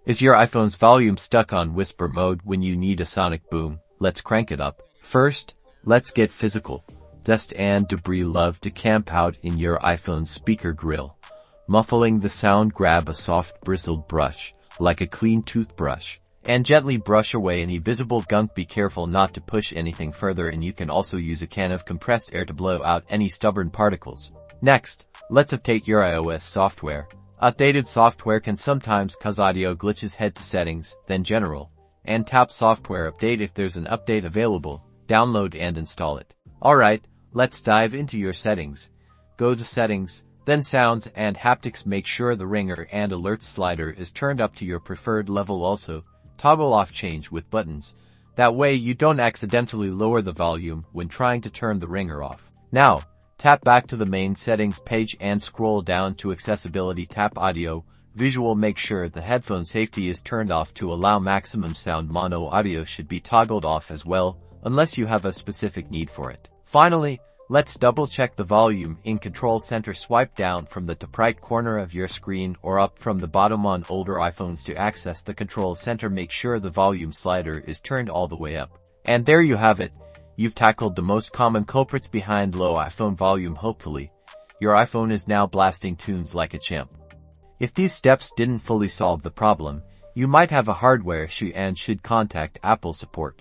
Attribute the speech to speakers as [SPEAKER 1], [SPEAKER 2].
[SPEAKER 1] Is your iPhone's volume stuck on whisper mode when you need a sonic boom? Let's crank it up. First, let's get physical. Dust and debris love to camp out in your iPhone's speaker grill. Muffling the sound, grab a soft bristled brush, like a clean toothbrush, and gently brush away any visible gunk. Be careful not to push anything further, and you can also use a can of compressed air to blow out any stubborn particles. Next, let's update your iOS software. Outdated software can sometimes cause audio glitches. Head to Settings, then General, and tap Software Update. If there's an update available, download and install it. Alright, let's dive into your settings. Go to Settings, then Sounds and Haptics. Make sure the ringer and alerts slider is turned up to your preferred level. Also, toggle off change with buttons. That way you don't accidentally lower the volume when trying to turn the ringer off. Now, tap back to the main settings page and scroll down to accessibility. Tap audio, visual. Make sure the headphone safety is turned off to allow maximum sound. Mono audio should be toggled off as well, unless you have a specific need for it. Finally, let's double check the volume in Control Center. Swipe down from the top right corner of your screen or up from the bottom on older iPhones to access the Control Center. Make sure the volume slider is turned all the way up. And there you have it. You've tackled the most common culprits behind low iPhone volume. Hopefully, your iPhone is now blasting tunes like a champ. If these steps didn't fully solve the problem, you might have a hardware issue and should contact Apple support.